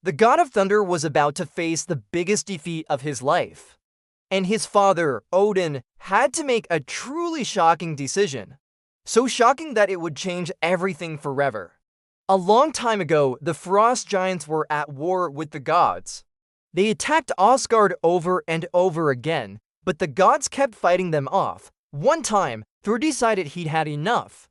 The god of thunder was about to face the biggest defeat of his life, and his father, Odin, had to make a truly shocking decision. So shocking that it would change everything forever. A long time ago, the frost giants were at war with the gods. They attacked Asgard over and over again, but the gods kept fighting them off. One time, Thor decided he'd had enough.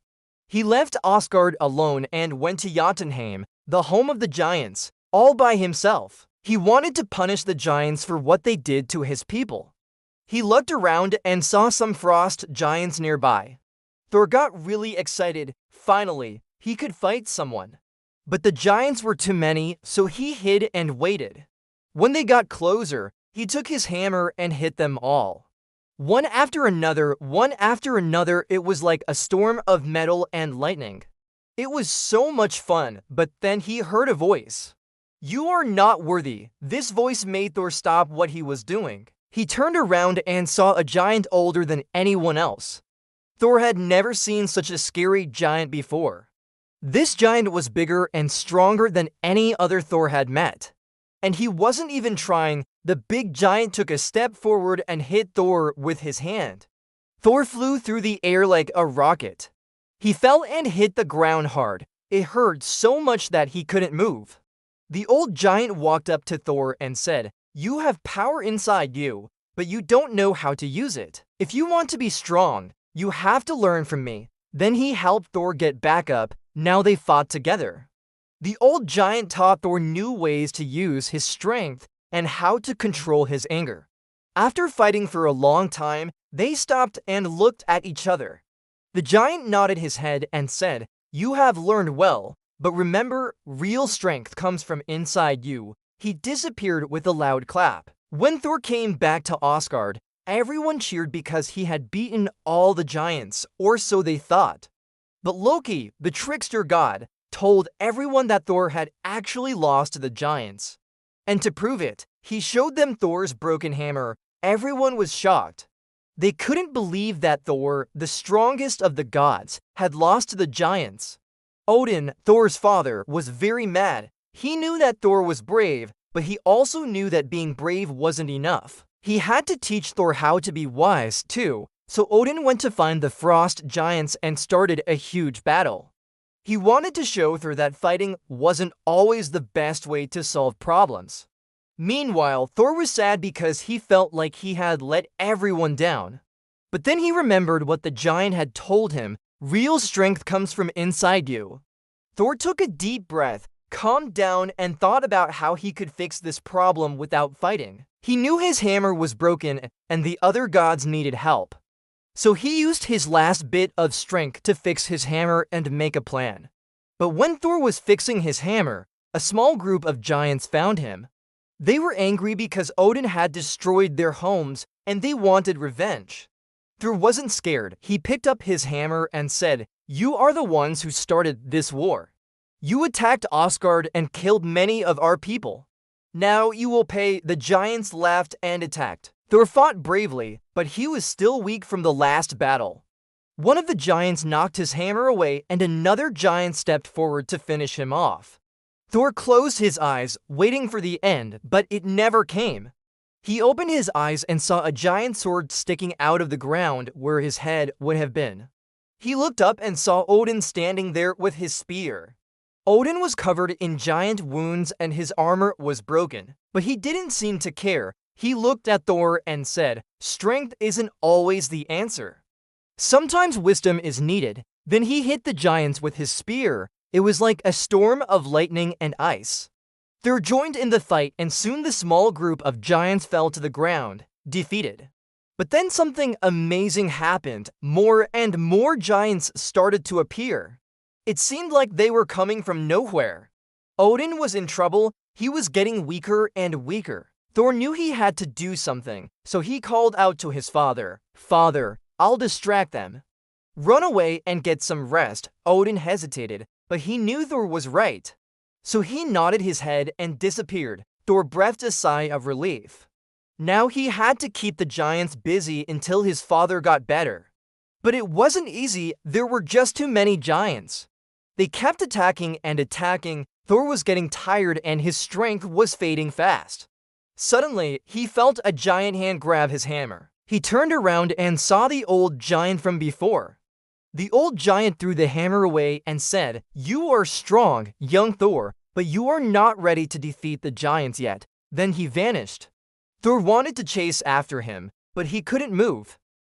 He left Asgard alone and went to Jotunheim, the home of the giants, all by himself. He wanted to punish the giants for what they did to his people. He looked around and saw some frost giants nearby. Thor got really excited. Finally, he could fight someone. But the giants were too many, so he hid and waited. When they got closer, he took his hammer and hit them all. One after another, it was like a storm of metal and lightning. It was so much fun, but then he heard a voice. "You are not worthy." This voice made Thor stop what he was doing. He turned around and saw a giant older than anyone else. Thor had never seen such a scary giant before. This giant was bigger and stronger than any other Thor had met. And he wasn't even trying. The big giant took a step forward and hit Thor with his hand. Thor flew through the air like a rocket. He fell and hit the ground hard. It hurt so much that he couldn't move. The old giant walked up to Thor and said, "You have power inside you, but you don't know how to use it. If you want to be strong, you have to learn from me." Then he helped Thor get back up. Now they fought together. The old giant taught Thor new ways to use his strength and how to control his anger. After fighting for a long time, they stopped and looked at each other. The giant nodded his head and said, "You have learned well, but remember, real strength comes from inside you." He disappeared with a loud clap. When Thor came back to Asgard, everyone cheered because he had beaten all the giants, or so they thought. But Loki, the trickster god, told everyone that Thor had actually lost to the giants. And to prove it, he showed them Thor's broken hammer. Everyone was shocked. They couldn't believe that Thor, the strongest of the gods, had lost to the giants. Odin, Thor's father, was very mad. He knew that Thor was brave, but he also knew that being brave wasn't enough. He had to teach Thor how to be wise, too, so Odin went to find the frost giants and started a huge battle. He wanted to show Thor that fighting wasn't always the best way to solve problems. Meanwhile, Thor was sad because he felt like he had let everyone down. But then he remembered what the giant had told him. Real strength comes from inside you. Thor took a deep breath, calmed down, and thought about how he could fix this problem without fighting. He knew his hammer was broken and the other gods needed help. So he used his last bit of strength to fix his hammer and make a plan. But when Thor was fixing his hammer, a small group of giants found him. They were angry because Odin had destroyed their homes and they wanted revenge. Thor wasn't scared. He picked up his hammer and said, "You are the ones who started this war. You attacked Asgard and killed many of our people. Now you will pay." The giants laughed and attacked. Thor fought bravely, but he was still weak from the last battle. One of the giants knocked his hammer away and another giant stepped forward to finish him off. Thor closed his eyes, waiting for the end, but it never came. He opened his eyes and saw a giant sword sticking out of the ground where his head would have been. He looked up and saw Odin standing there with his spear. Odin was covered in giant wounds and his armor was broken, but he didn't seem to care. He looked at Thor and said, "Strength isn't always the answer. Sometimes wisdom is needed." Then he hit the giants with his spear. It was like a storm of lightning and ice. Thor joined in the fight and soon the small group of giants fell to the ground, defeated. But then something amazing happened. More and more giants started to appear. It seemed like they were coming from nowhere. Odin was in trouble. He was getting weaker and weaker. Thor knew he had to do something, so he called out to his father, "Father, I'll distract them. Run away and get some rest." Odin hesitated, but he knew Thor was right. So he nodded his head and disappeared. Thor breathed a sigh of relief. Now he had to keep the giants busy until his father got better. But it wasn't easy. There were just too many giants. They kept attacking and attacking. Thor was getting tired and his strength was fading fast. Suddenly, he felt a giant hand grab his hammer. He turned around and saw the old giant from before. The old giant threw the hammer away and said, "You are strong, young Thor, but you are not ready to defeat the giants yet." Then he vanished. Thor wanted to chase after him, but he couldn't move.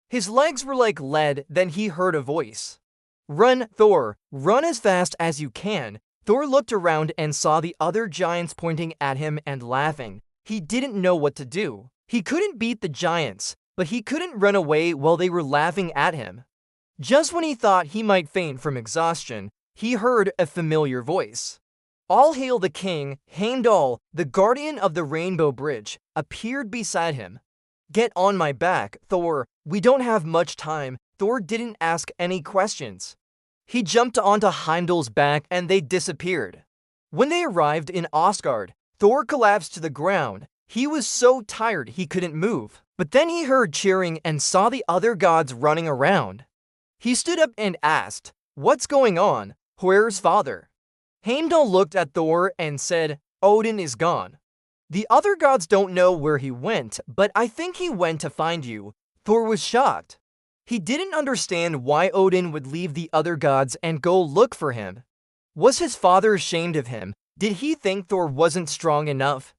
His legs were like lead. Then he heard a voice. "Run, Thor, run as fast as you can." Thor looked around and saw the other giants pointing at him and laughing. He didn't know what to do. He couldn't beat the giants, but he couldn't run away while they were laughing at him. Just when he thought he might faint from exhaustion, he heard a familiar voice. All hail the king. Heimdall, the guardian of the Rainbow Bridge, appeared beside him. "Get on my back, Thor. We don't have much time." Thor didn't ask any questions. He jumped onto Heimdall's back and they disappeared. When they arrived in Asgard, Thor collapsed to the ground. He was so tired he couldn't move. But then he heard cheering and saw the other gods running around. He stood up and asked, "What's going on? Where's father?" Heimdall looked at Thor and said, "Odin is gone. The other gods don't know where he went, but I think he went to find you." Thor was shocked. He didn't understand why Odin would leave the other gods and go look for him. Was his father ashamed of him? Did he think Thor wasn't strong enough?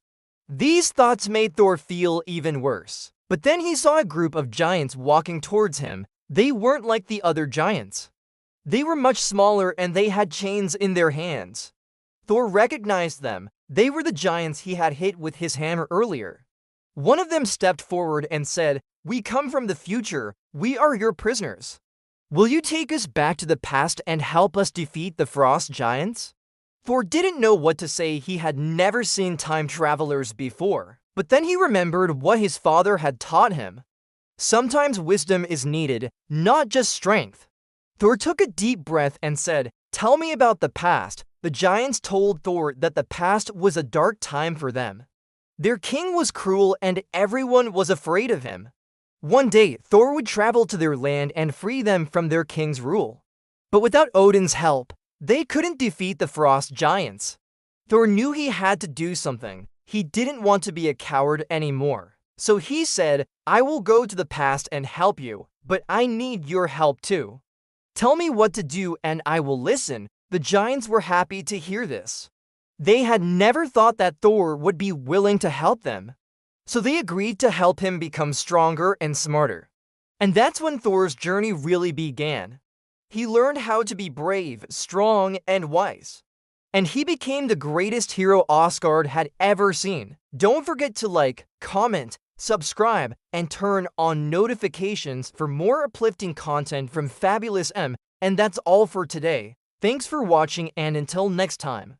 These thoughts made Thor feel even worse. But then he saw a group of giants walking towards him. They weren't like the other giants. They were much smaller and they had chains in their hands. Thor recognized them. They were the giants he had hit with his hammer earlier. One of them stepped forward and said, "We come from the future. We are your prisoners. Will you take us back to the past and help us defeat the frost giants?" Thor didn't know what to say. He had never seen time travelers before. But then he remembered what his father had taught him. Sometimes wisdom is needed, not just strength. Thor took a deep breath and said, "Tell me about the past." The giants told Thor that the past was a dark time for them. Their king was cruel and everyone was afraid of him. One day, Thor would travel to their land and free them from their king's rule. But without Odin's help, they couldn't defeat the frost giants. Thor knew he had to do something. He didn't want to be a coward anymore. So he said, "I will go to the past and help you, but I need your help too. Tell me what to do and I will listen." The giants were happy to hear this. They had never thought that Thor would be willing to help them. So they agreed to help him become stronger and smarter. And that's when Thor's journey really began. He learned how to be brave, strong, and wise. And he became the greatest hero Asgard had ever seen. Don't forget to like, comment, subscribe, and turn on notifications for more uplifting content from Fabulous M. And that's all for today. Thanks for watching and until next time.